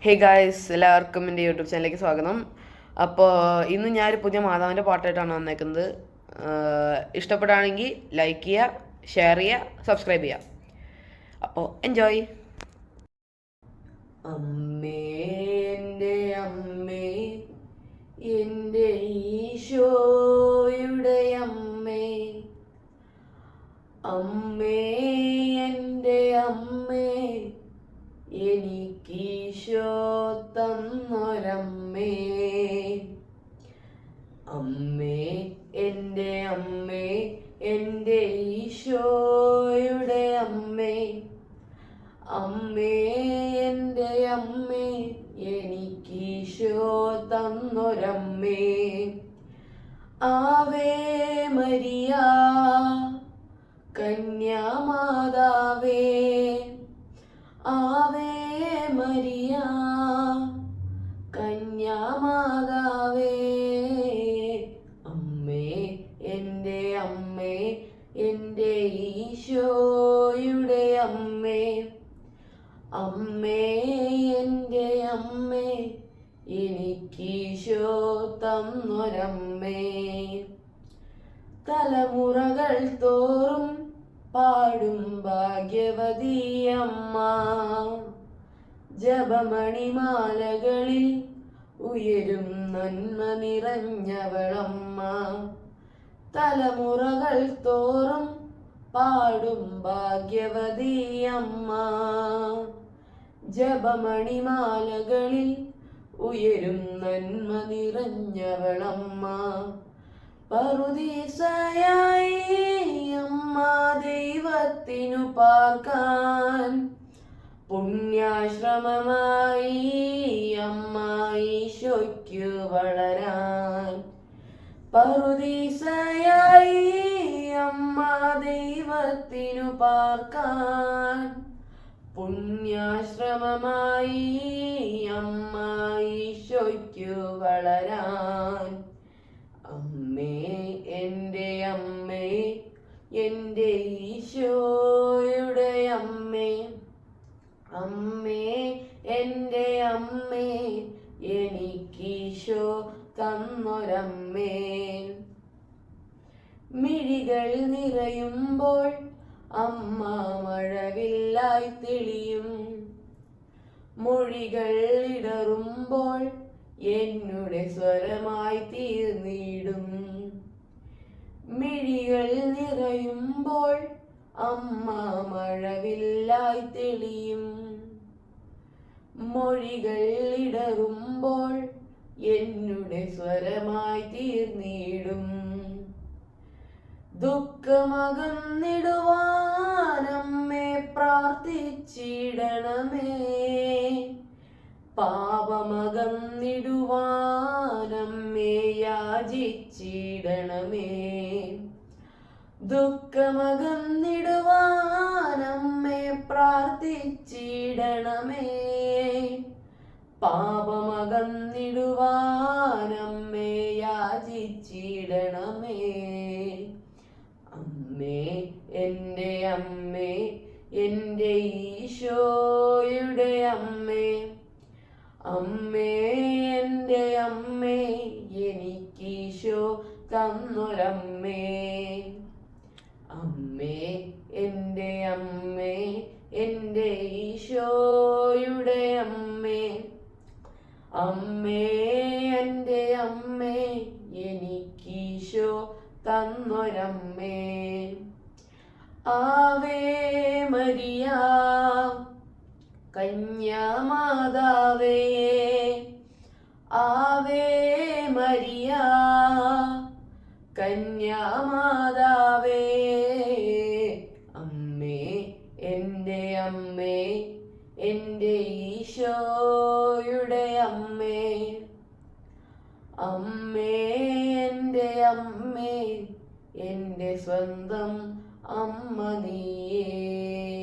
Hey guys, എല്ലാവർക്കും എൻ്റെ YouTube ചാനലിലേക്ക് സ്വാഗതം. അപ്പോൾ ഇന്ന് ഞാനൊരു പുതിയ മാതാവിൻ്റെ പാട്ടായിട്ടാണ് വന്നേക്കുന്നത്. ഇഷ്ടപ്പെടുകയാണെങ്കിൽ ലൈക്ക് ചെയ്യുക, ഷെയർ ചെയ്യുക, സബ്സ്ക്രൈബ് ചെയ്യുക. അപ്പോൾ എൻജോയ്. അമ്മേ എൻ്റെ അമ്മേ, എൻ്റെ ഈശോയുടെ അമ്മേ, അമ്മേ എൻ്റെ അമ്മേ, എനിക്കീശോ തന്നൊരമ്മേ. അമ്മേ എൻ്റെ അമ്മേ, എൻ്റെ ഈശോയുടെ അമ്മേ, അമ്മേ എൻ്റെ അമ്മേ, എനിക്കീശോ തന്നൊരമ്മേ. ആവേ മരിയ കന്യാമാതാവേ, ആവേ മരിയ കന്യാമാതാവേ, അമ്മേ എൻ്റെ അമ്മേ, എൻ്റെ ഈശോയുടെ അമ്മേ, അമ്മേ എൻ്റെ അമ്മേ, എനിക്കീശോ തന്നൊരമ്മേ. തലമുറകൾ തോറും പാടും ഭാഗ്യവതിയമ്മ, ജപമണിമാലകളിൽ ഉയരും നന്മ നിറഞ്ഞവളമ്മ. തലമുറകൾ തോറും പാടും ഭാഗ്യവതിയമ്മ, ജപമണിമാലകളിൽ ഉയരും നന്മ നിറഞ്ഞവളമ്മ. പറുദീസയായി അമ്മ ദൈവത്തിനു പാർക്കാൻ, പുണ്യാശ്രമമായി അമ്മ ഈശോയ്ക്കു വളരാൻ. പറുദീസയായി അമ്മ ദൈവത്തിനു പാർക്കാൻ, പുണ്യാശ്രമമായി അമ്മ ഈശോയ്ക്കു വളരാൻ. അമ്മേ എൻ്റെ അമ്മേ, എൻ്റെ ഈശോയുടെ അമ്മേ, അമ്മേ എൻ്റെ അമ്മേ, എനിക്കീശോ തന്നൊരമ്മേ. മിഴികൾ നിറയുമ്പോൾ അമ്മ മഴവില്ലായി തെളിയും, മൊഴികൾ ഇടറുമ്പോൾ എന്നുടെ സ്വരമായി തീർന്നിടും. മിഴികൾ നിറയുമ്പോൾ അമ്മ മഴവില്ലായി തെളിയും, മൊഴികൾ ഇടറുമ്പോൾ എന്നുടെ സ്വരമായി തീർന്നിടും. ദുഃഖമകന്നിടുവാനമ്മേ പ്രാർത്ഥിച്ചിടണമേ, പാപമകന്നിടുവാനമ്മേ യാചിച്ചിടണമേ. ദുഃഖമകന്നിടുവാനമ്മേ പ്രാർത്ഥിച്ചിടണമേ, പാപമകന്നിടുവാനമ്മേ യാചിച്ചിടണമേ. അമ്മേ എൻ്റെ അമ്മേ, എൻ്റെ ഈശോയുടെ അമ്മേ, അമ്മേ എൻ്റെ അമ്മേ, എനിക്കീശോ തന്നൊരമ്മേ. അമ്മേ എൻ്റെ അമ്മേ, എൻ്റെ ഈശോയുടെ അമ്മേ, അമ്മേ എൻ്റെ അമ്മേ, എനിക്കീശോ തന്നൊരമ്മേ. ആവേ മരിയ കന്യാമാതാവേ, ആവേ മരിയ കന്യാമാതാവേ, അമ്മേ എൻ്റെ അമ്മേ, എൻ്റെ ഈശോയുടെ അമ്മേ, അമ്മേ എൻ്റെ അമ്മേ, എൻ്റെ സ്വന്തം അമ്മ നീയേ.